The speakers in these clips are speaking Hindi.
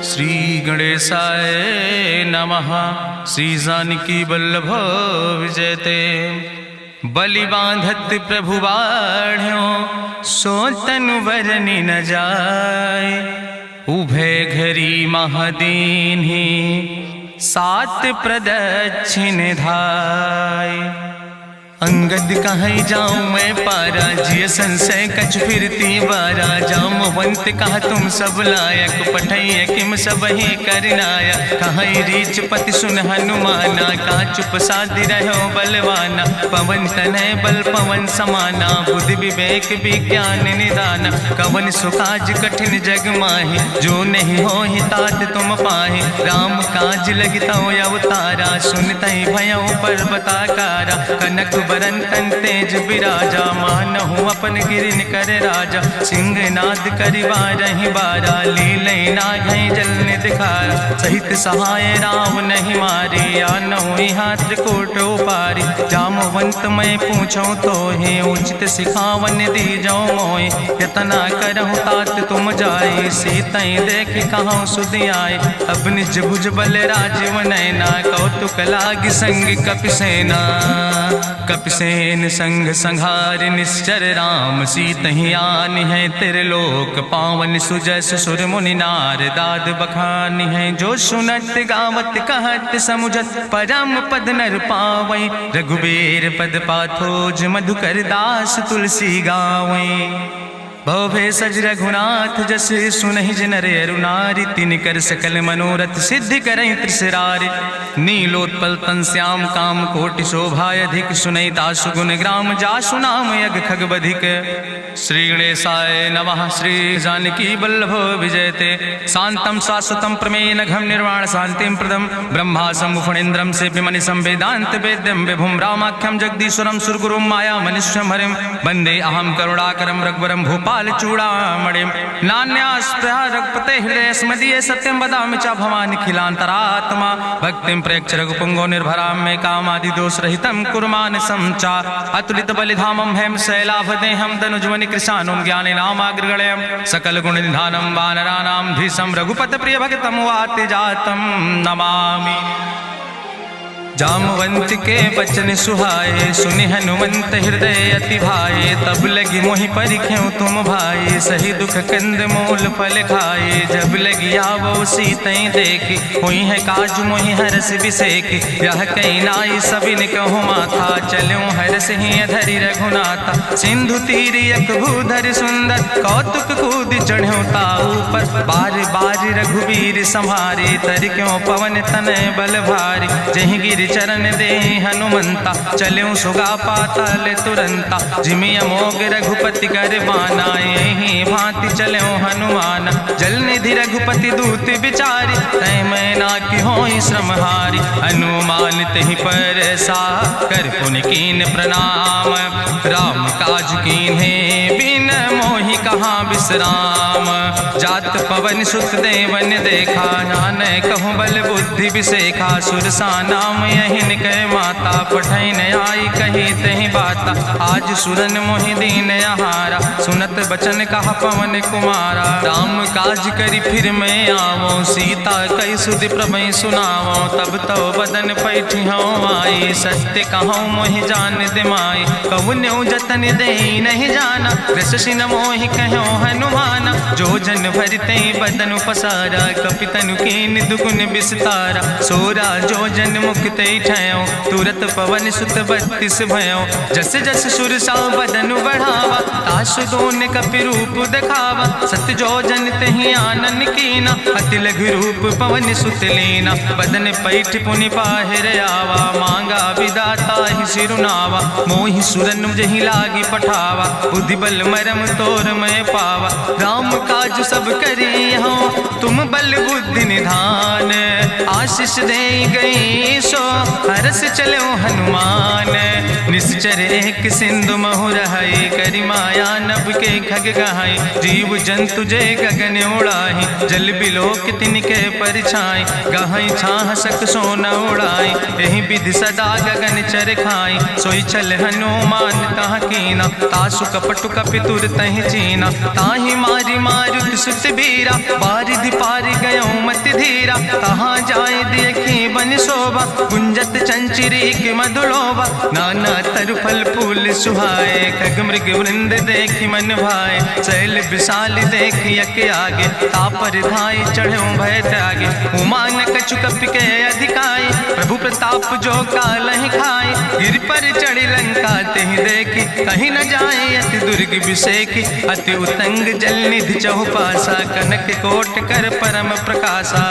श्री गणेशाय नमः। श्री जानकी वल्लभ विजयते। बलि बांधत प्रभु बाढ़ो सो तनु बरनि न जाय। उभय घरी महादीन्हि सात प्रदक्षिण धाय। अंगद कहीं जाऊं मैं पारा, जिय संशय कछ फिरती बारा। जामवंत कहा तुम सब लायक, पठैय किम सब ही करनाया। कहीं रीच पति सुन हनुमाना, का चुप साधि रहो बलवाना। पवन तनय बल पवन समाना, बुद्धि विवेक विज्ञान निदाना। कवन सुकाज कठिन जग माहि, जो नहीं हो ही तात तुम पाहि। राम काज लगता अवतारा, सुनतहि भयो पर्वताकारा। कनक बरन तन तेज बिराजा, मानहु अपन गिरिन कर राजा। सिंह नाद करिवा रही बारा, लीलै नाघै जल दिखारा। सहित सहाय राम नहीं मारे, आनहु यहाँ त्रिकोट उपारी। जामवंत मैं पूछो तो हे, उचित सिखावन दी जाओ मोय। यतना करहु तात तुम जाए, सीतई देख कहूँ सुधि आए। अब निज भुज बल राजीव नैना, कौतुक लाग संग कपिसेना। कपिसेन संग संहार निश्चर, राम सीतहि आनि है त्रिलोक पावन। सुजस सुर मुनि नार दाद बखानि है, जो सुनत गावत कहत समुझत। परम पद नर पावै, रघुबीर पद पाथोज। मधुकर दास तुलसी गावै। भवे सज रघुनाथ जस, सुनहि जिनर अरुनारि। तिनकर सकल मनोरथ सिद्धि करहि त्रिसरारि। नीलोत्पल तन श्याम काम कोटि शोभाय अधिक। सुनहि दासु गुण ग्राम, जासु नाम यज्ञ खग बधिक। श्री गणेशाय नमः। श्री जानकी वल्लभ विजयते। शांतं शाश्वतं प्रमेयन घम निर्वाण शांतिं प्रदम। ब्रह्मा शंभुफणीन्द्रं सेव्यमणि संवेदांत वेद्यं विभुं। रामाख्यं जगदीश्वरं सुरगुरुं माया मनीश्वरं हरिं। वंदे अहं करुणाकरं रघुवरं भूपाल चूड़ामणिं। नान्यास्पृहा रघुपते हृदय स्मदीये, सत्यं वदामि च भवानिखिलान्तरात्मा। भक्तिं प्रयच्छ रघुपुंगो निर्भरां मे, कामादि दोष रहितं कुर्मान् संचार। अतुलित बलिधामं हेम शैलाभदेहं, तनुजवनि कृशानुं ज्ञानिनामाग्रगण्यं। सकल गुण निधानं वानराणां धीशं, रघुपत प्रिय भक्तं वाति जातं नमामि। जामवंत के बचन सुहाए, सुनि हनुमंत हृदय अति भाए। तब लगी मोहि परिख्यों तुम भाई, सही दुख कंद मूल फल खाए। जब लगी आवो सीतई देखी, हुई है काज मोहि हरस बिसेकी। यह कई नाई सबिन कहूँ माथा, चलूं हरस ही धरि रघुनाथा। सिंधु तीर यक भूधर सुंदर, कौतुक कूद चढ़्यों ताऊ पर। बार बार रघुबीर संहारे, तर क्यों पवन तनय बल भारी। जहि गिर चरण दे हनुमंता, चल्यों सुगा पाताल तुरंता। जिमि अमोघ रघुपति कर बाना, यही भांति चल्यों हनुमान। जल निधि रघुपति दूत बिचारी, तय मैना की होई श्रमहारी। हनुमान तहि पर सा, कर पुनि कीन प्रणाम। राम काज कीन्हे बिन मोहि कहाँ विश्राम। जात पवन सुत देवन देखा, नानय कहूँ बल बुद्धि विसेखा। सुरसा नाम यहिन कै माता, पठैन आई कही तहि बाता। आज सुरन मोहि दीन आहारा, सुनत बचन कहा पवन कुमारा। राम काज करि फिर मैं आवो, सीता कई सुधि प्रभु सुनावो। तब तो बदन पैठी हूँ आई, सत्य कहूँ मोहि जान दिमाई। कहुन्यु जतन दे नहीं जाना, रससि न मोहि कहो हनुमाना। जो जन भरते बदन पसारा, कपितनु कीन दुगुन विस्तारा। सोरा जो जन मुक्ते ठयो, तुरत पवन सुत 32 भयो। जस जस सुरसा बदन बढ़ावा, तासु दोन कपि रूप दिखावा। सत जो जन तहि आनन कीना, अति लघु रूप पवन सुत लीना। बदन पैठ पुनि पाहिर आवा, मांगा विदाता ही सिरुनावा। मोहि सुरन जहि लागी पठावा, बुद्धि बल मरम तोर मैं पावा। राम काज सब करी हो, तुम बल बुद्धि निधान। आशीष दे गई सो, हरस चलो हनुमान। निश्चर एक सिंधु महु रहाई, करि माया नभ के खग गहाई। जीव जंतु जय गगन उड़ाही, जल बिलोक तिनके परिछाई। गहाई छाह सक सोन उड़ाई, यही विधि सदा गगन चर खाई। सोई चल हनुमान तह कीना, तासु कपटु कपि तुर तहि चीना। ताहि मारी मारुत सुत बीरा, बारिधि पारि गयो धीरा, कहाँ जाए देखी बन शोभा, गुंजत चंचिरी की मधुलोभा, नाना तरु फल फूल सुहाए, खग मृग वृंद देखी मन भाए, शैल विशाल देखी यके आगे, तापर धाई चढ़ो भय त्यागे, उमान कछु कपि के अधिकाई, प्रभु प्रताप जो कालहि खाए, गिर पर चढ़ी लंका तेहि देखी, कहीं न जाए अति दुर्ग विषेकी, अति उतंग जल निधि चहुपासा, कनक कोट कर परम प्रकाशा,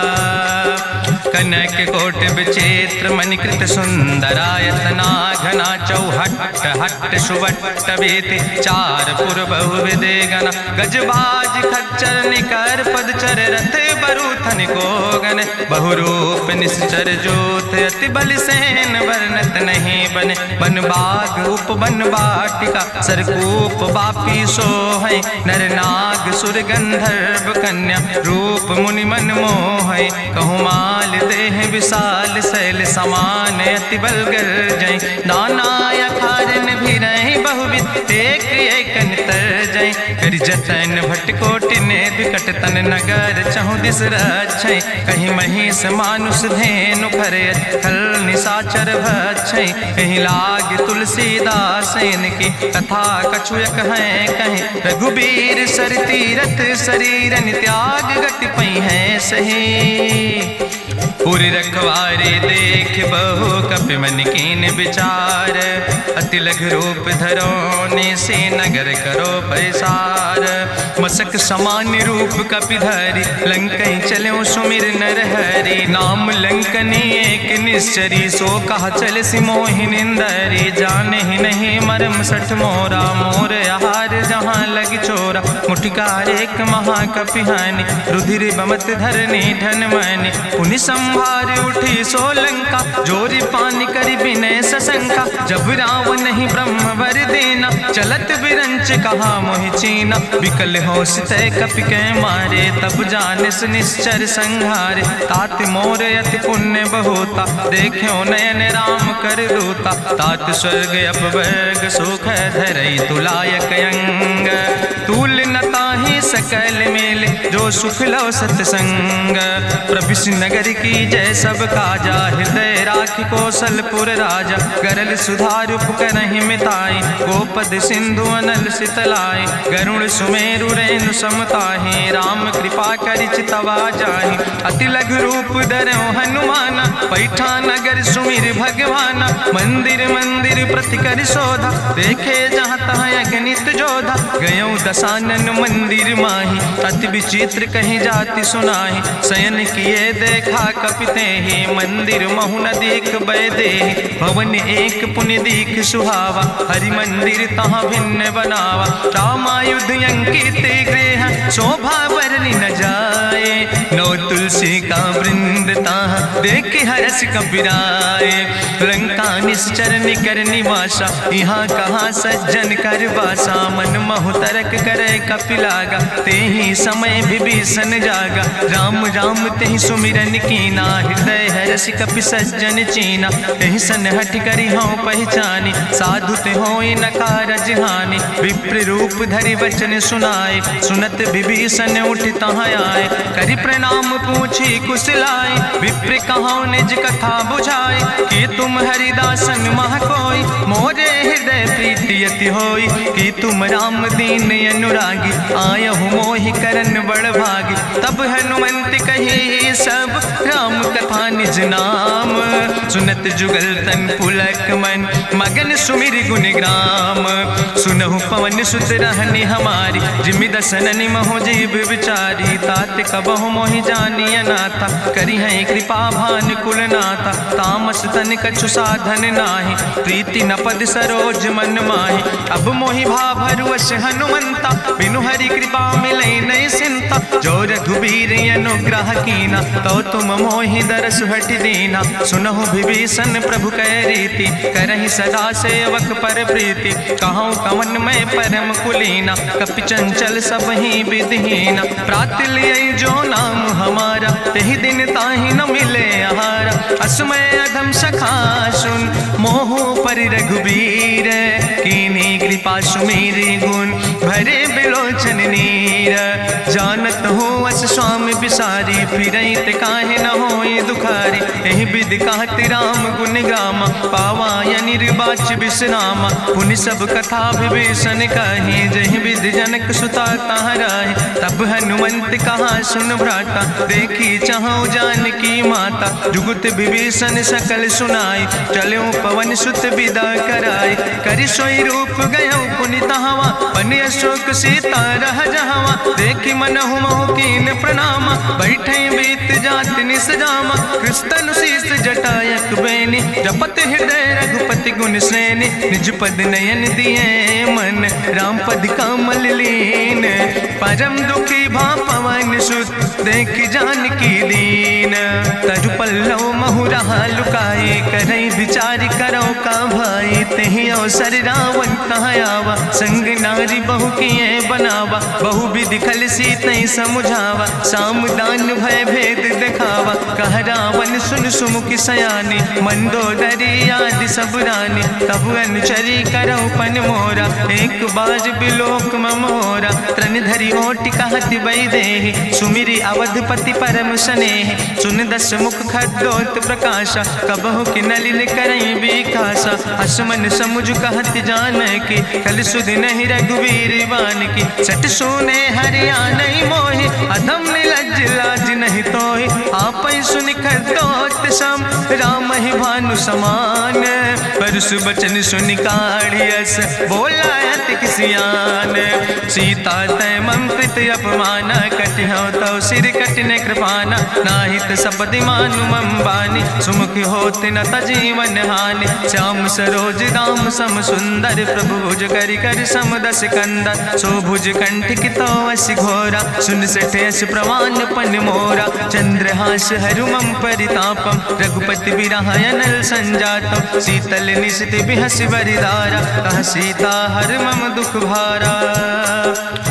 कनक कोट विचित्र मणिकृत सुंदरायतना, घना चौहट्ट हट्ट सुवट्ट बेति, चार पुर बहुविधे गण, गजबाज खच्चर निकर पदचर, रथ बरूथन को गण, बहुरूप निश्चर जोत, अति बल सेन वर्णत नहीं बने, बन बाग उप बन बाटिका, सरकूप बापी सोहै, नर नाग सुर गंधर्व कन्या, रूप मुनि मन मोहै, कहूँ माल देह विशाल, शैल समान अति बल गर्जै, नाना अखारन भी रही बहुविध, एक एक नितर जै, करि जतन भटकोटि ने विकट तन नगर, चहु दिस रक्षै, कहीं महिष मानुष धेनु खरयत, खल निशाचर भक्षै, कहीं लाग तुलसीदास इनकी, कथा कछुयक है कहीं, रघुबीर सर तीरथ शरीरन त्याग गति पई है सही, पूरी रखवारे देख बहु कपि मन कीन विचार, अति लघु रूप धरोने से नगर करो पैसार, मसक समान रूप कपि धरि, लंकई चलो सुमिर नर हरि, नाम लंकनी एक निश्चरी, सो कहा चल सि मोहि निंदरी, जाने ही नहीं मरम सठ मोरा, मोर आहार जहाँ लग चोरा, मुटिकार एक महाकपि हानि, रुधिर बमत धरनी धन मनि, पुनि संभार उठी सोलंका, जोरी पानी करी विनय सशंका, जब रावण नहीं ब्रह्म वर देना, चलत विरंच कहा मोहि चीना, विकल हो सितय कपि के मारे, तब जानिस निश्चर संहारे, तात मोर अति पुण्य बहुता, देखो नयन राम कर दूता, तात स्वर्ग अपवर्ग सुख धरई तुलायक अंग, तूल न ताहि सकल मेल, जो सुख लो सतसंग, प्रभिस नगर की जय सब काजा, हृदय राखि कौशलपुर राजा, गरल सुधार उपकरहि मिताई, गोपद सिंधु अनल सितलाई, गरुड़ सुमेरु रेणु समताहि, राम कृपा करि चितवा जाहि, अति लघु रूप धरौ हनुमाना, पैठा नगर सुमिर भगवाना, मंदिर मंदिर प्रति कर शोधा, देखे जहाँ तहाँ अगणित जोधा, गयो दशानन मंदिर माही, अति विचित्र कहीं जाति सुनाही, शयन किए देखा कपिते ही, मंदिर महु न देख बैदे, भवन एक पुण्य दीख सुहावा, हरि मंदिर तहाँ भिन्न बनावा, रामायुध अंकित गृह, शोभा बरनी न जाए, नौ तुलसी का वृंद तहाँ देख हर्ष कपिराए, लंका निश्चर निकर निवासा, यहाँ कहाँ सज्जन कर बासा, मन महु तरक करे कपिलागा, तेहि समय विभीषण जागा, राम राम तेहि सुमिरन कीना, हृदय हर्षि कपि सज्जन चीना, एहि सन हट करि हूँ पहचानी, साधु ते होई न कारज हानि, विप्र रूप धरि वचन सुनाए, सुनत विभीषण उठ तहाँ आए, करि प्रणाम पूछी कुशलाए, विप्र कहाँ निज कथा बुझाए, कि तुम हरिदासन मह कोई, मोरे हृदय प्रीति अति होई, कि तुम राम दीन अनुरागी, आयहु मोहि करन बड़ भागी, तब हनुमंत कही सब राम कथा निज नाम, सुनत जुगल तन पुलक मन, मगन सुमिर गुण ग्राम, सुनहु पवन सुत रहनी हमारी, जिमि दसननि महु जीव विचारी, तात कबहु मोहि जानिय नाथा, करि हैं कृपा भान कुल नाथा, तामस तन कछु साधन नाही, प्रीति न पद सरोज मन माही, अब मोहि भाभरुवश हनुमंता, बिनु हरि कृपा मिलै नहीं सिंता, जो रघुबीर अनुग्रह कीना, तो तुम मोहि दरस हट दीना, सुनहु विभीषण प्रभु कै रीति, करहि सदा सेवक पर प्रीति, कहूँ कवन में परम कुलीना, कपि चंचल सब ही विधिहीना, प्रात लिय जो नाम हमारा, तेहि दिन ताहि न मिले आहारा, असमय अधम सखा सुन, मोहु पर रघुबीर, कीन्ही कृपा सुमेरि गुण, भरे बिलोचन नीर, जानत हूँ अस स्वामी विषा सारी, फिरैत काहे न होई दुखारी। एहि विधि कहत राम गुण गामा, पावाय निर्वाच विश्रामा। पुनि सब कथा विभीषण कही, जहि विधि जनक सुता तहराहि। तब हनुमंत कहा सुन भ्राता, देखी चाहु जानकी माता। जुगुत विभीषण सकल सुनाई, चलो पवन सुत विदा कराई। करि सोई रूप गयो पुनि तहवा, बन अशोक सीता रह जहवा। देखि मनहु महु कीन प्रणामा, बैठे बीत जात निस जामा। कृष्ण शीस जटायक बैनी, जपत हृदय रघुपति गुण श्रेणी। निज पद नयन दिए मन, राम पद कमल लीन। परम दुखी भा पवन सुत, देख जानकी दीन। तरु पल्लव महु रहा लुकाए, करई विचार करो का भाई। तेहि अवसर रावण तहाँ आवा, संग नारी बहु किए बनावा। बहु विधि खल सीतै समुझावा, साम दान भय भेद दिखावा। कह रावण सुन सुमुखि सयानी, मंदोदरी आदि सब रानी। तब अनुचरी करो पन मोरा, एक बार बिलोक मोरा। तृण धरि ओटि कहत वैदेही, सुमिरि अवधपति परम स्नेह। सुन दस मुख खद्योत प्रकाशा, कबहु कि नलिन करई बिकासा। असमन समुझ कहत जानकी, कल सुध नहीं रघुवीर बान की। सट सुने हरियाणई मोहि, अधम निलज्ज लाज नहीं तोहि। आपै सुनि खद्योत सम, राम ही भानु समान। परस बचन सुनि काढ़ियस, बोला अति किसियान। सीता तै मम कृत अपमान, कटिहौ तव सिर कटिने कृपाना। नाहित सपदि मानु मम बानी, सुमुख होत न तजीवन हानि। श्याम सरोज दाम सम सुंदर, प्रभु भुज करि कर सम दस कंदर। सो भुज कंठ कितो अस घोरा, सुन सठे अस प्रमाण पन मोरा। चंद्रहास हरु मम परितापम, रघुपति बिरह अनल संजातम। शीतल निशित बिहस बरिदारा, कह सीता हर मम दुख भारा।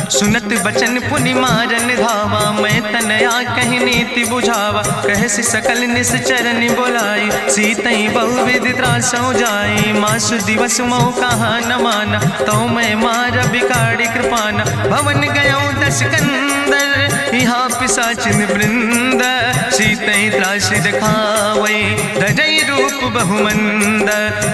सुनत बचन पुनि मारन धावा, मैं तनया कहि नीति बुझावा। कहसि सकल निश्चरन बोलाई, सीतई बहुविधि त्रासौ जाई। मासु दिवस मोह कहा न माना, तो मैं मार बिकाड़ी कृपाना। भवन गयो दस कंदर, यहाँ पिशाचिन वृंद। सीतई त्रास दिखावै, धजई रूप बहुमंद।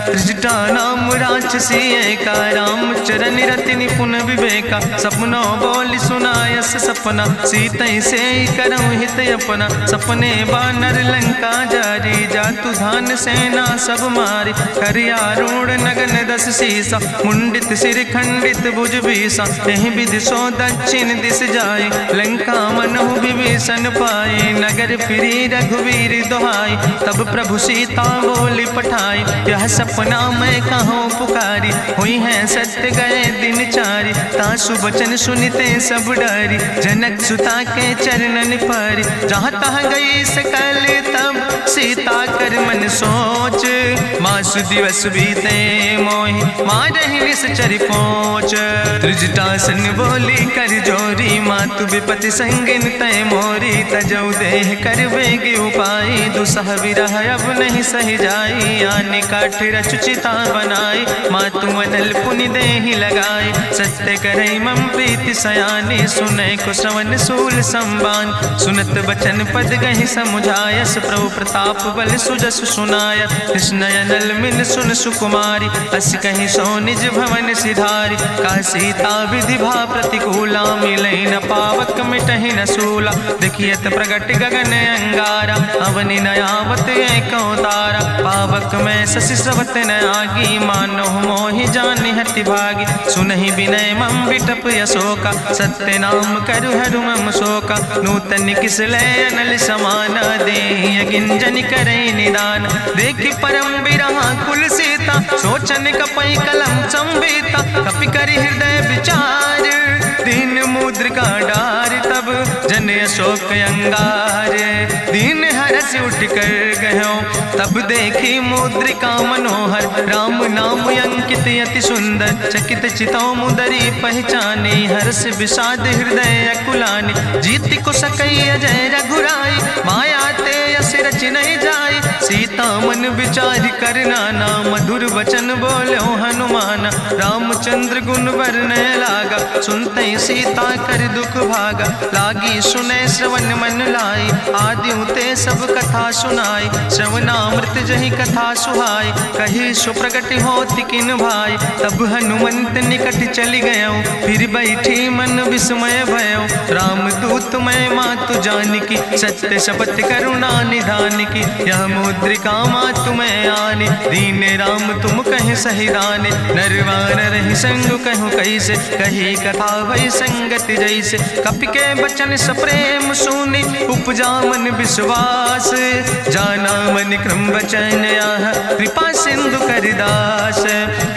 त्रिजटा नाम राक्षसी एका, राम चरण रति निपुण विवेका। सपनों बोल सुनायस सपना, सीतई से करऊं हित अपना। सपने बानर लंका जारी, जातु धान सेना सब मारी। करियारूढ़ नगन दस सीसा, मुंडित सिर खंडित भुज बीसा। एहि विधि सो दक्षिण दिस जाए, लंका मनहु विभीषण पाए। नगर फिरी रघुवीर दोहाई, तब प्रभु सीता बोली पठाई। यह सपना मैं कहूँ पुकारी, हुई है सत्य गए दिन चारी। तासु बचन सुनिते सब डरी, जनक सुता के चरणन पर। जहाँ तहाँ गई सकल तब, सीता कर मन सोच। मासु दिवस बीते मोहि, मारहि निश्चर पहुँच। त्रिजटासन बोली कर जोरी, मातु विपति संगिन तय मोरी। तजौ देह कर वेग उपाय, दुसह विरह अब नहीं सही जाई। आने काठ रचुचिता बनाई, मातु मनल पुनि देहि लगाई। सत्य करई मम प्रीति सयानी, सुनै को श्रवण सूल संबान। सुनत बचन पद गहि समुझायस, प्रभु प्रताप बल सुजस सुनाय। कृष्णय नल मिल सुन सुकुमारी, अस कहि सो निज भवन सिधारी। का सीता विधि भा प्रतिकूला, मिलै न पावक मिटहि न सूला। देखियत प्रगट गगन अंगारा, अवनि न आवत एको तारा। पावक में शशि स्रवत न आगी, मानो मोहि जानि हति भागी। सुनहि विनय मम विटप यशोका, सत्य नाम करु हरु मम शोका। नूतन किस लय अनल समाना, देहि गिंजन करई निदान। देखि परम बिरहा कुल सीता, सोचन कपई कलम संबीता। कपि करि हृदय विचार, दीन मुद्रिका डार। तब जन अशोक अंगार, दीन हरस उठ कर गयो। तब देखी मुद्रिका मनोहर, राम नाम अंकित अति सुंदर। चकित चितौ मुदरी पहचानी, हर्ष विषाद हृदय अकुलानी। जीत को सकई अजय रघुराई, माया ते अस रच नहीं जाई। सीता मन विचार करना ना, मधुर वचन बोलो हनुमान। रामचंद्र गुण वर्णय लागा, सुनते सीता कर दुख भागा। लागी सुने श्रवण मन लाई, आदि ते सब कथा सुनाई। श्रवणामृत जहि कथा सुहाई, कही सुप्रगट होति किन भाई। तब हनुमंत निकट चली गयो, फिर बैठी मन विस्मय भयो। रामदूत मैं मातु जानकी, सत्य शपथ करुणा निधान की। यह मुद्रिका मातु मैं आने, दीन राम तुम कहे सही दाने। नरवान रही संग कहूँ कैसे, कही कथा भई संगत जैसे। कपि के बचन सप्रेम सुनी, उपजा मन विश्वास। जाना मन क्रम वचन आह, कृपा सिंधु करिदास।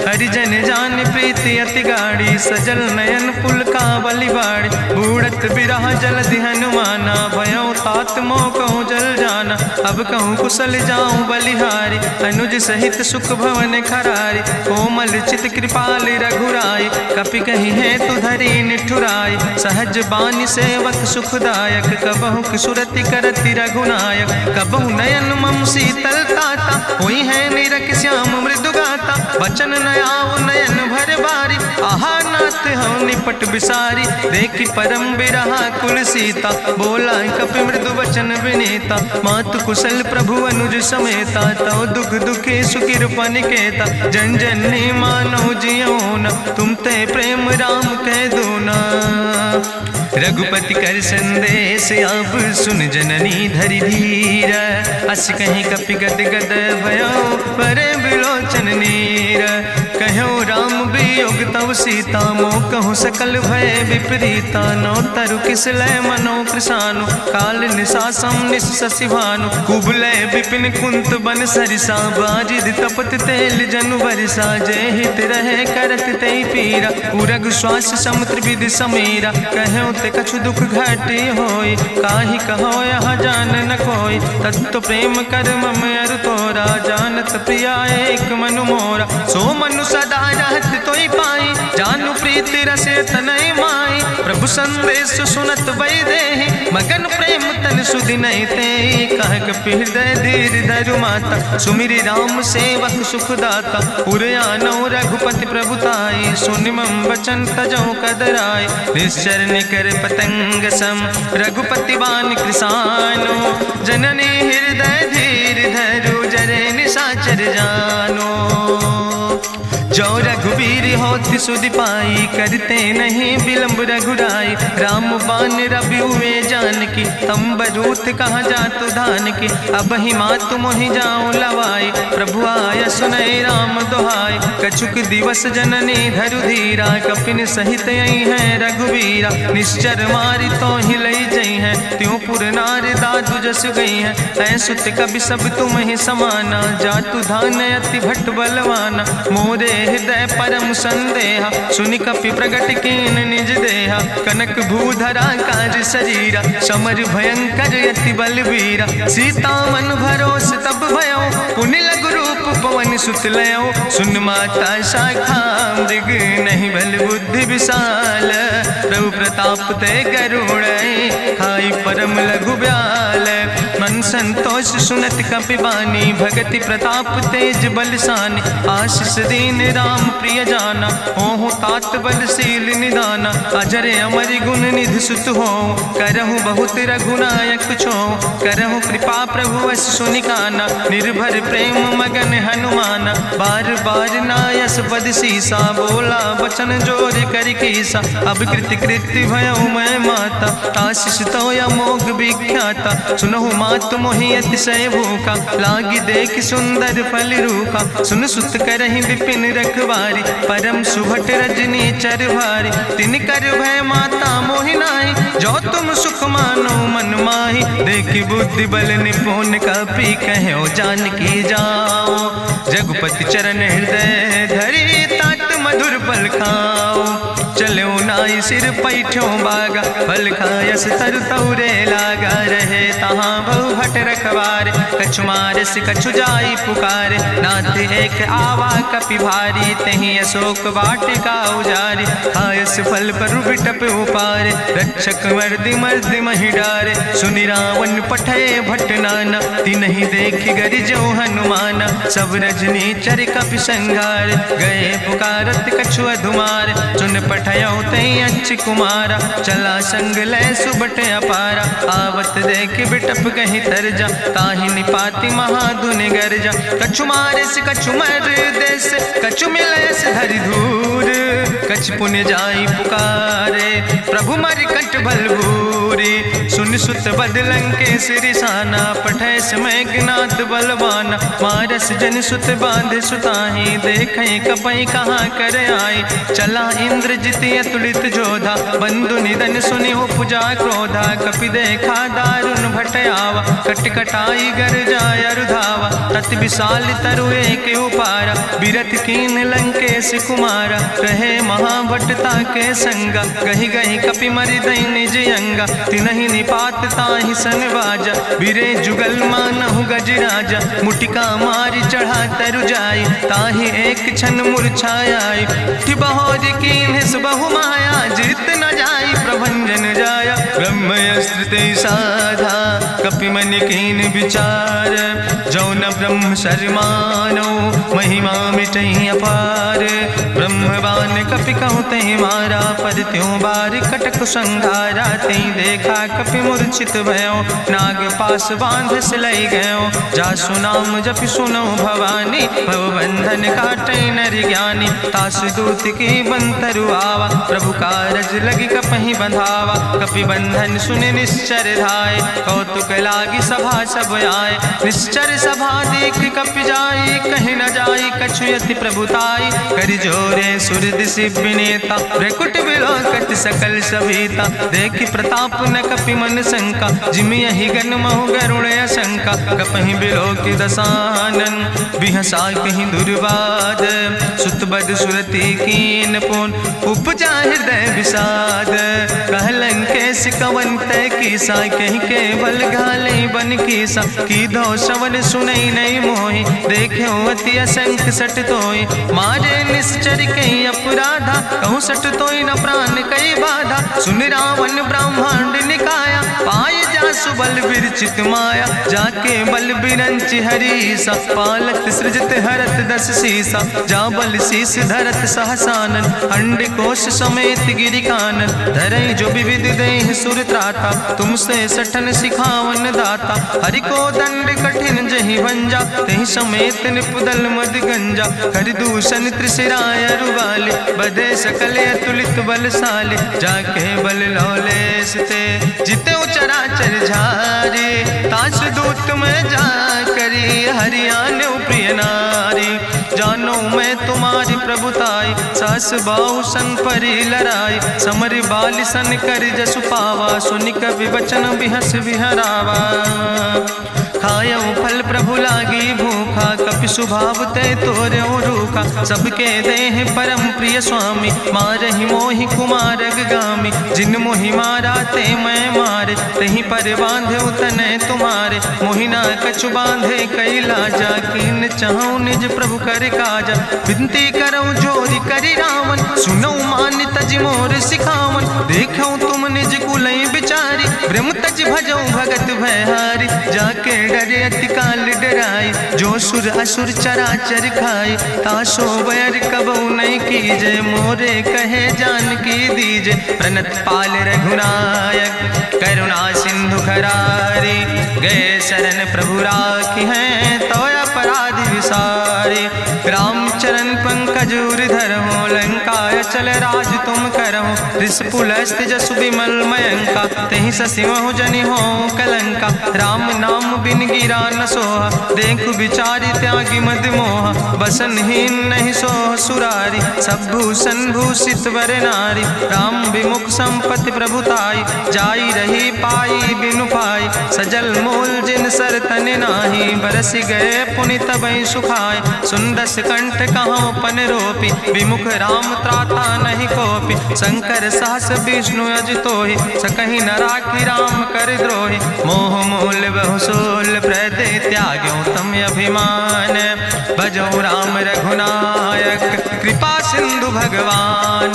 हरिजन जान प्रीति अति गाढ़ी, सजल नयन पुलकावली बाड़ी। बूढ़त बिरह जलधि हनुमाना, भयो तात मोह कहूँ जल जाना। अब कहूँ कुशल जाऊँ बलिहारी, अनुज सहित सुख भवन खरारी। कोमल चित कृपाल रघुराई, कपि कही है तु धरी निठुराई। सहज बानी सेवक सुखदायक, कबहु किशुरति करति रघुनायक। कबहु नयन मम शीतल ताता, हुई है निरख श्याम मृदु गाता। बचन न आव नयन भर बारी, आहा नाथ हूँ निपट बिसारी। देखी परम बिरहा कुल सीता, बोला कपि मृदु वचन विनीता। मातु कुशल प्रभु अनुज समेता, तव दुख दुखी सुकृपा निकेता। जन जननी मानो जियो न, तुम ते प्रेम राम कह दो ना। रघुपति कर संदेश अब सुन जननी धरि धीर। अस कहीं कपि गद गद भयो, परे बिलोचन नीर। कहो राम वियोग तव सीता, मोह कहूँ सकल भय विपरीता। नौ तरु किस लय मनो कृषानु, काल निशासम निशि भानु। कुबलय विपिन कुंत बन सरिसा, बाजिद तपत तेल जनु बरिसा। जय हित रहे करत ते पीरा, उरग श्वास समुद्र विधि समीरा। कहो ते कछु दुख घाटी होई, काहि कहो यहाँ जान न कोई। तत्व प्रेम कर मम अरु तोरा, जानत प्रिया एक मनु मोरा। सो मनु सदा रहत तोई पाई, जानु प्रीति रसे तनय माई। प्रभु संदेश सुनत वै देहि, मगन प्रेम तन सुधि नहीं ते। कह कपि हृदय धीर धरु माता, सुमिरि राम सेवक सुख दाता। उरयानौ रघुपति प्रभुताई, सुनि मम वचन तजौ कदराई। निश्चर निकर पतंग सम, रघुपति बान कृसानो। जननी हृदय धीर धरु, जरे निशाचर जानो। जो रघुवीर होति सुधि पाई, करते नहीं विलम्ब रघुराई। राम बान रवि हुए जानकी, तम्बरूथ कहाँ जातु धान की। अब ही मातु मोहि जाऊँ लवाई, प्रभु आय सुनय राम दुहाई। कछुक दिवस जननी धरु धीरा, कपिन सहित यही है रघुवीरा। निश्चर मारी तो ही लई जई है, त्यों पुर नार दादु जस गई है। ऐसुत कवि सब तुम ही समाना, जातु धान अति भट्ट बलवाना। मोरे हृदय परम संदेहा, सुनि कपि प्रगट कीन निज देहा। कनक भूधरा काज शरीरा, समर भयंकर यति बलवीरा। सीता मन भरोस तब भयो, पुनि लघु रूप पवन सुत लयो। सुन माता शाखा मृग, नहीं बल बुद्धि विशाल। प्रभु प्रताप ते गरुड़, खाई परम लघु ब्याल। मन संतोष सुनत कपि बानी, भगति प्रताप तेज बलसानी। आशीष दीन राम प्रिय जाना, ओहु तात बलशील निदाना। अजर अमर गुण निधि सुत हो, करहु बहुत रघुनायक छो। करहु कृपा प्रभु वश सुनिकाना, निर्भर प्रेम मगन हनुमाना। बार बार नायस पद सीसा, बोला वचन जोर कर कीसा। अब कृति कृति भयो मैं माता, आशीष तो अमोघ विख्याता। सुनहु मातु मोहि अतिशय भूखा, लागी देख सुंदर फल रूखा। सुन सुत करहि विपिन रखवारी, परम सुभट रजनी चर भारी। तिन कर भय माता मोहि नाहि, जो तुम सुख मानो मन माहि। देखि बुद्धि बल निपुण कपि, कहो जानकी जाओ। जगुपति चरण हृदय धरि, तात मधुर फल खाओ। चलो नाई सिर पैठों बागा, फल खायस तरु तौरे लागा। रहे तहाँ बहु भट रखवारे, कछु मारस कछु जाई पुकारे, नाथ एक आवा कपि भारी, तहीं अशोक वाटिका उजारी, खायस फल पर बिटप उपारे, रक्षक मर्दि मर्दि महि डारे, सुनि रावण पठय भट नाना, तिन्हि देखि गरिजो हनुमाना, सब रजनी चर कपि संघार, गए पुकारत कछु अधुमार, चुन पठयो तई अच्छ कुमारा, चला संग लय सुबट अपारा, आवत देख बिटप कहीं तरजा, ताहि निपाति महाधुनि गर्जा, कछु मारिस कछु मर देस, कछु मिलयस धरि धूर, कछ पुण्य जाई पुकारे, प्रभु मरि कंठ बल भूरी, सुन सुत बदलंके सिरिसाना, पठय समय ज्ञात बलवाना, मारस जन सुत बांध सुताही, देखें कपई कहाँ कर आई, चला इंद्रजित अतुलित जोधा, बंधु निधन सुनि उपजा क्रोधा, कपि देखा दारुण भट आवा, कट कटाई गर जाय रुधावा, तत विशाल तरु एक उपारा, बिरथ कीन लंकेश कुमारा, रहे महाभटता के संगा, गही गही कपि मरि दई निज अंगा, तिन्हि निपात ताहि सन बाजा, बिरे जुगल मानहु गजराजा, मुटिका मारि चढ़ा तरु जाई, ताहि एक क्षण मूर्छाई, बहोर कीन बहु माया, जीत न जाई प्रभंजन जाया, ब्रह्मस्त्र ते साधा, कपि मन कीन विचार, जौन ब्रह्म शर्मानो, महिमा मिटई अपार, ब्रह्मवान कपि कहु तहि मारा, पद त्यों बार कटक संघारा, तई देखा कपि मूर्छित भयो, नाग पास बांध सिलई गयो, जासु नाम जपि सुनो भवानी, भवबंधन काटै नर ज्ञानी, तास दूत की बंतरु आवा, प्रभु कारज लगी कपहि बंधावा, कपि बंधन सुनि निश्चर धाय, कौतुक लागी सभा सब आए, निश्चर सभा देख कपि जाई, कहीं न जाई कछु यति प्रभुताई, करि जोरे सुर दिसि विनेता, ब्रकुट विलोकत सकल सभीता, देखि प्रताप न कपि मन शंका, जिमि यहि गन महु गरुण असंका, कपहि बिलोकि दसानन, बिहसा कहीं दुर्वाद, सुत बद सुरति कीन पुन, उपजा हृदय विषाद, कहलन केस कवन तय कीसा, कहीं केवल घाले बन कीसा, की दो श्रवण सुनई नहीं मोहि, देखे अति असंख सट तोय, मारे निश्चर कई अपराधा, कहूँ सट तोय न प्राण कई बाधा, सुन रावण ब्रह्मांड निकाया, पाय जासु बल विरचित माया, जाके बल बिरंचि हरीसा, पालत सृजत हरत दस सीसा, जा बल शीस धरत सहसानन, अंड कोश समेत गिरि कानन, धरई जो विविध देह सुर त्राता, तुमसे सठन सिखावन दाता, हरि को दंड कठिन जहि भंजा, तहि समेत निपुदल मद गंजा, कर दूषण त्रिशिराय रुवाले, बधे सकल अतुलित बलशाले, जाके बल लौलेस ते, जिते चराचर झारे, तास दूत में जा करी, हरियाण प्रिय नारी, जानो मैं तुम्हारी प्रभुताई, सास बाहु सन परी लड़ाई, समर बाल सन कर जसु पावा, सुनि कवि वचन बिहस विहरावा, खायो फल प्रभु लागी भूखा, कपि स्वभाव ते तोर्यो रूखा, सबके देह परम प्रिय स्वामी, मारहि मोहि कुमारग गामी, जिन मोहि मारा ते मैं मारे, तहीं पर बांधे तने तुम्हारे, मोहिना कछु बांधे कई लाजा, कीन चाहूं निज प्रभु कर काजा, विनती करऊं जोरी करि रावण, सुनऊ मान तज मोर सिखावन, देखऊं तुम निज कुलई बिचारी, ब्रह्म तज भजऊं भगत भयहारी, जाके डरे अति काल डराई, जो सुर असुर चराचर खाई, तासो बैर कबऊ नहीं कीजे, मोरे कहे जान की दीजे, प्रणत पाल रघुनायक करुणा सिंधु खरारी, गए शरण प्रभु राखी हैं तो अपराध विसारी, रामचरण पंकज धरहु, लंकाय चल राज तुम करहु, त्रिशूलस्थ जसु विमल मयंका, तहि ससिमहु जनि हो कलंका, राम नाम बिन गिरा न सोहा, देखु विचारि त्यागी मद मोहा, बसनहीन नहीं सोह सुरारी, सब भूषण भूषित वर नारी, राम विमुख संपत्ति प्रभुताई, जाई रही पाई बिनु पाई, सजल मूल जिन सर तन नाही, बरस गए पुनि तबई सुखाय, सुंदस कंठ कहाँ पन रोपी, विमुख राम त्राता नहीं कोपी, शंकर सहस विष्णु अज तोहि, सकहि न राखी राम कर द्रोहि, मोह मूल बोल बहुसोल प्रदे त्याग्यो तम अभिमान। भजो राम रघुनायक कृपा सिंधु भगवान।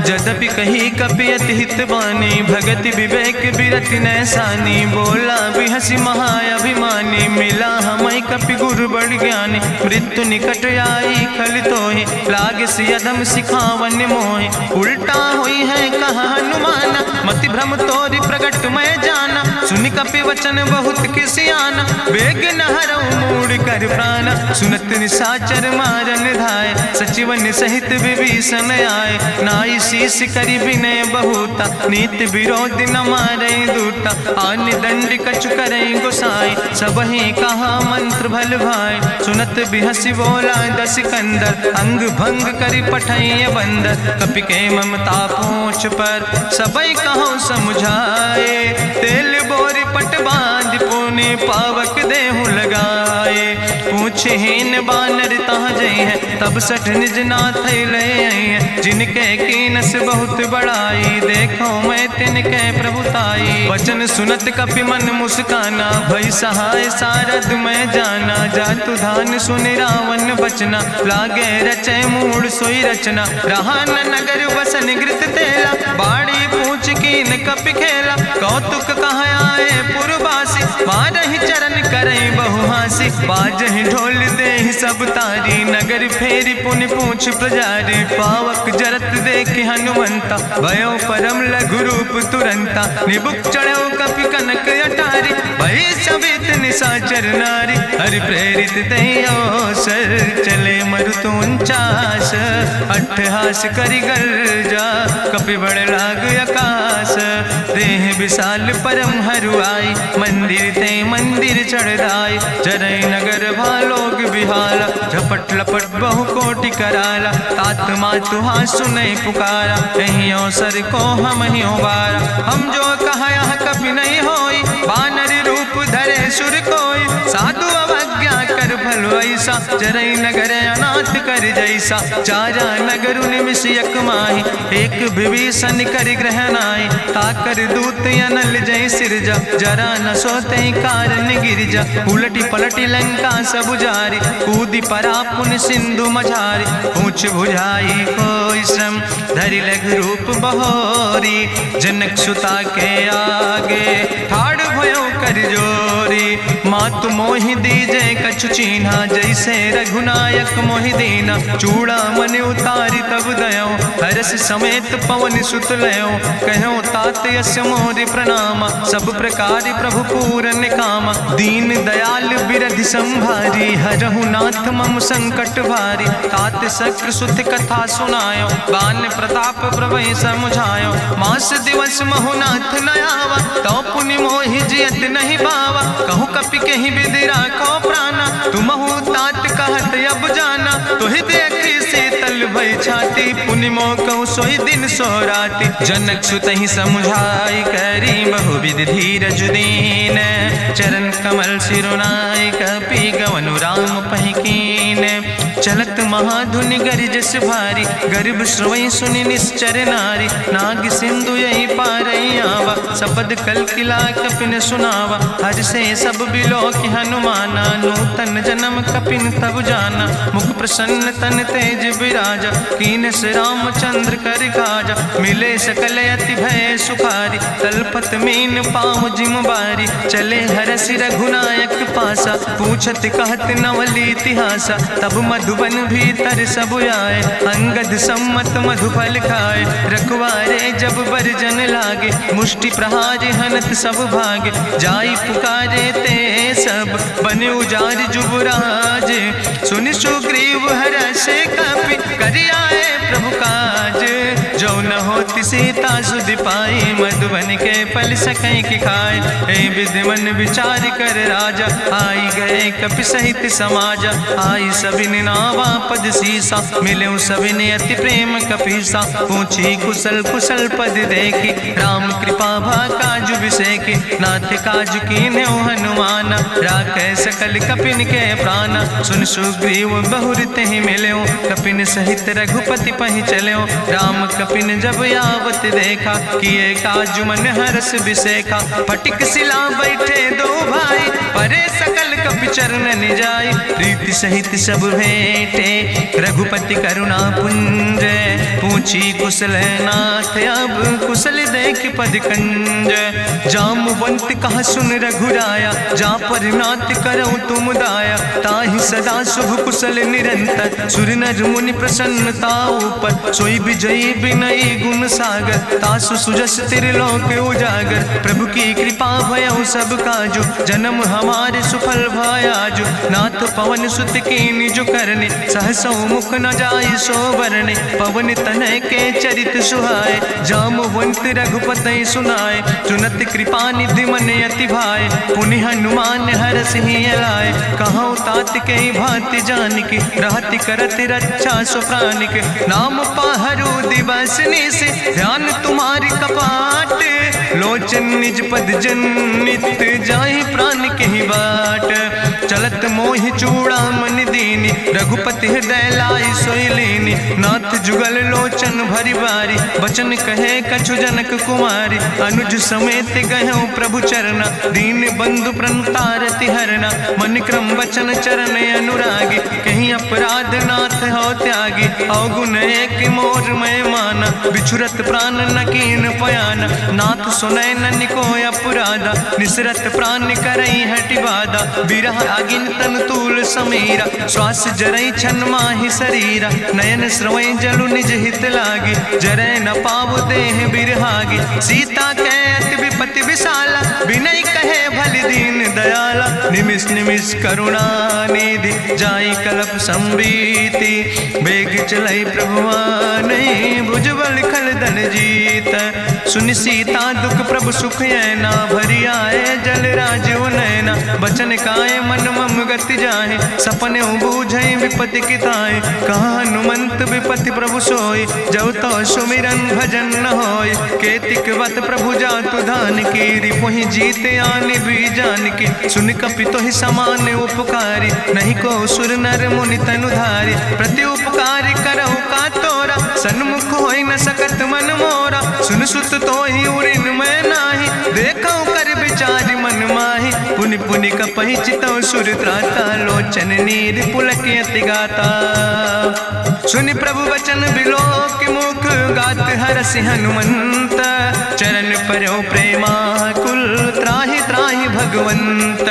जदपि कही कपि अति हित बानी भगति विवेक बिरति नैसानी। बोला बिहसी महाअभिमानी मिला हमई कपि गुरु बड़ ज्ञानी। मृत्यु निकट आई खल तोहि लागे सियधम सिखावन मोहि। उल्टा हुई है कहा हनुमाना मति भ्रम तोरि प्रगट मैं जाना। सुनि कपि वचन बहुत किसियाना वेग न हरऊ मूढ़ कर प्राण। सुनत निशाचर मारन धाय सचिवन सहित विभीषण आए। नाई शीस करि विनय बहुता नीति विरोध न मारे दूता। आन दंड कछु करे गोसाई सबहि कहा मंत्र भल भाई। सुनत बिहसी बोला दस कंदर अंग भंग करि पठैय बंदर। कपि के ममता पूछ पर सबई कहो समझाए। तेल बोरी पट बांध पुनि पावक देहु लगाए। पूछहीन बानर तहाँ जई है तब सठ निज नाथ ले आई है। जिनके कीनस बहुत बड़ाई देखो मैं तिनके प्रभुताई। वचन सुनत कपि मन मुस्काना भई सहाय सारद मैं जाना। जातु धान सुनि रावण बचना लागे रचे मूढ़ सोई रचना। रहा न नगर बसन घृत तेला बाड़ी पूछ कीन कपि खेला। कौतुक कहाँ आए पुरवासी मारहि चरण करई बहुहासी। बाजहि ढोल देहि सब तारी नगर फेरी पुनि पूछ प्रजारी। पावक जरत देख हनुमंता भयो परम लघु रूप तुरंता। निबुक चढ़ो कपि कनक अटारी भई सवित निशाचर नारी। हरि प्रेरित तहि अवसर चले मरुत 49 अट्ठहास करि गर्जा कपि बड़ लाग आकाश। देह विशाल परम हरुआई मंदिर ते मंदिर चढ़ाई। जरई नगर भालोग बिहाला झपट लपट बहु कोटि कराला। तात मातु हाँ सुनई पुकारा कहीं अवसर को हम ही बारा। हम जो कहा यह कभी नहीं होई बानर रूप धरे सुर कोई। साधु अवज्ञा कर फल ऐसा जरई नगर अनाथ कर जैसा। चारा नगर निमिष यक माही एक विभीषण कर ग्रहणाई। ताकर दूत अनल जय सिरजा जरा न सोते कारण गिरजा। उलटी पलटी लंका सब जारी कूदी परा पुन सिंधु मझारी। पूछ बुझाई कोई श्रम धरि लघु रूप बहोरी। जनक सुता के आगे ठाड़ भयो कर जोरी। मातु मोहि दीजे कछु चीन्हा जैसे रघुनायक मोहि दीना। चूड़ा मन उतारी तब दयो हरस समेत पवन सुत लयो। कहो तात यस मोरि प्रणामा सब प्रकार प्रभु पूरन कामा। दीन दयाल बिरधि संभारी हरहु नाथ मम संकट भारी। तात शक्र सुत कथा सुनायो बान प्रताप प्रभु समुझायो। मास दिवस महु नाथ न आवा तो पुनि मोहि जियत नहीं बावा। कहूँ कपि कहीं विधि राखो प्राणा तुमहु तात कहत अब जाना। तुहि देखी शीतल भई छाती पुनि मोह कहूँ सोई दिन सोराती। जनक सुतहि समुझाई करी बहु विधि धीरज दीन। चरण कमल सिरुनाई कपि गवनु राम पहि कीन। चलत महाधुनि गरिजस भारी गर्भ श्रवई सुनि निश्चर नारी। नाग सिंधु यही पारई आवा सपद कल किला कपिन सुनावा। हर से सब बिलो कि हनुमाना नूतन जन्म कपिन तब जाना। मुख प्रसन्न तन तेज विराजा कीन से रामचंद्र कर काजा। मिले सकल अति भय सुखारी तलपत मीन पाँव जिम बारी। चले हरसि रघुनायक पासा पूछत कहत नवली इतिहासा। तब मधुबन भीतर सब आए अंगद सम्मत मधुफल खाए। रखवारे जब बरजन लागे मुष्टि प्रहार हनत सब भागे। जाई पुकारे ते सब बने उजार जुबराज। सुनि सुग्रीव हरषे कपि करि आए प्रभु काज। जो न होति सीता सुधि पाई मधुबन के फल सकई की खाए। हे विधि मन विचार कर राजा आई गए कपि सहित समाजा। आई सबिन नावा पद सीसा मिले सबिन अति प्रेम कपीसा। पूछी कुशल कुशल पद देखी राम कृपा भा काजु विसेकी। नाथ काजु कीन्हे हनुमाना राखे सकल कपिन के प्राणा। सुन सुग्रीव बहुर तेहि मिल्यो कपिन सहित रघुपति पहि चल्यो। राम कपिन जब आवत देखा किए काजु मन हरस बिसेखा। फटिक सिला बैठे दो भाई परे सकल कपि चरणन जाय। प्रीति सहित सब भेंटे रघुपति करुणा पुंज। पूछी कुशल नाथ अब कुशल देख पद कंज। जामवंत कहा सुन रघुराया जा पर नाथ करऊं तुम दाया। ताहि सदा शुभ कुशल निरंतर सुर नर मुनि प्रसन्नता ऊपर। सोई विजयी विनयी गुण सागर तासु सुजस त्रिलोक उजागर। प्रभु की कृपा भयउ सब काजु जन्म हमारे सुफल भयाजु। नाथ पवन सुत की निज करने सहसो मुख न जाय सो बरने। पवन तनय के चरित सुहाय जामवंत रघुपति सुनाय। चुनत कृपा निधि मन अति भाय पुनि हनुमान हरष ही लाय। कहूँ तात के भांति जान के रहति करत रक्षा सो प्राण के। नाम पाहरु दिवस निस ध्यान तुम्हारी कपाट। लोचन निज पद जनित जाहि प्राण के ही बाट। चलत मोहि चूड़ामन दीनी रघुपति हृदय लाई सोई लीनी। नाथ जुगल लोचन भरि बारी बचन कहे कछु जनक कुमारी। अनुज समेत गहु प्रभु चरना दीन बंधु प्रणतारति हरना। मन क्रम बचन चरण अनुरागी कहीं अपराध नाथ हो त्यागी। अवगुण एक मोर मैं माना बिछुरत प्राण न कीन पयाना। नाथ सुनय नन को अपराधा निसरत प्राण करई हटि बाधा। बिरह अगिन तन तूल समीरा श्वास जरई छन माहि शरीरा। नयन श्रवै जलु निज हित लागी जरै न पाव देह बिरहागी। सीता के अति विपति विशाला बिनय कहे भलि दीन दयाला। निमिष निमिष करुणा निधि जाई कलप संबीति। बेग चलई प्रभुआनै भुजबल खलदन जीत। सुनि सीता दुख प्रभु सुख ऐना भरि आए जल राज नैना। बचन काय मन मम गति जाहे सपने बूझई विपति किताए। कहा हनुमंत विपति प्रभु सोई जब तो सुमिरन भजन न होय। केतिक वत प्रभु जातु धान की रिपुहि जीत आने भी जान की। सुन कपि तोहि समान उपकारी नहीं को सुर नर मुनि तनुधारी। प्रति उपकारी करहु का तोरा सन्मुख होई न सकत मन मोरा। सुन सुत तोहि उरिन मैं नाही देखौ कर विचारि मन माहि। पुनि पुनि कपहि चितौ सुर त्राता लोचन नीर पुलक अति गाता। सुनि प्रभु वचन बिलोक मुख गात हरसि हनुमंत। चरण परौ प्रेमाकुल त्राहि त्राहि भगवंत।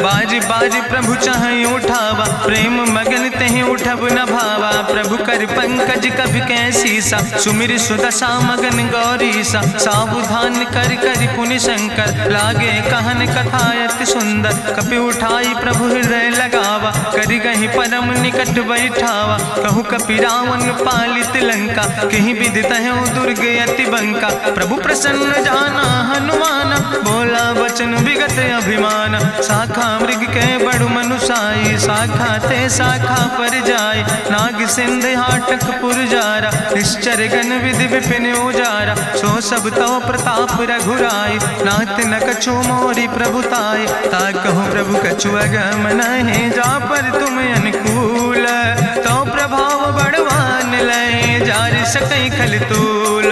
बाज बाज प्रभु चाहि उठावा प्रेम मगन तहि उठब न भावा। प्रभु कर पंकज कभी कैसीसा सुमिर सुदशा मगन गौरीसा। सावधान कर कर पुनि शंकर लागे कहन कथा अति सुंदर। कपि उठाई प्रभु हृदय लगावा करि गहि परम निकट बैठावा। कहु कपि रावण पालित लंका कहीं विधि तहु दुर्ग अति बंका। प्रभु प्रसन्न जाना हनुमाना बोला वचन विगत अभिमान। शाखा मृग के बड़ु मनुसाई शाखा ते शाखा पर जाय। नाग सिंध हाटक पुरजारा निश्चर गण विधि विपिन उजारा। सो सब तव प्रताप रघुराई नाथ न कछु मोरी प्रभुताई। ता कहु प्रभु कछु अगम नहीं जा पर तुम अनुकूल। तो प्रभाव बड़वान लय जार सकई खल तूल।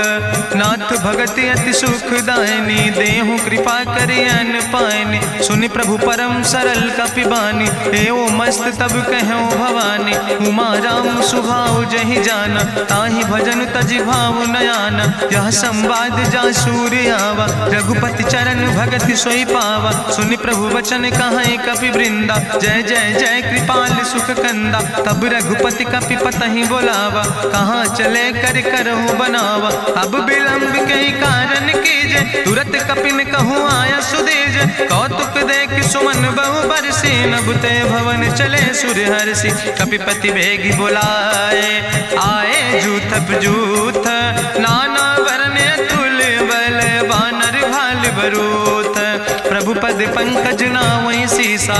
नाथ भगति अति सुखदायनी देहु कृपा करि अन पायनी। सुनि प्रभु परम सरल कपिबानी एवं मस्त तब कहूँ भवानी। उमा राम सुभाव जहि जाना ताहि भजन तजि भाव नयाना। यह संवाद जा सूर्य आवा रघुपति चरण भगति सोई पावा। सुनि प्रभु वचन कहाई कपि वृंदा जय जय जय कृपाल सुख कंदा। तब रघुपति कपि पतहि बोलावा कहाँ चले कर करहु बनावा। अब विलंब कई कारण कीजे तुरत कपिन कहूँ आया सुदेज। कौतुक देख सुमन बहु बरसी नभ ते भवन चले सुर हर्षि। कपिपति बेगी बुलाए आए जूथप जूथ नाना वर्ण तुल बल बानर भाल बरूथ। प्रभु पद पंकज नामहि सीसा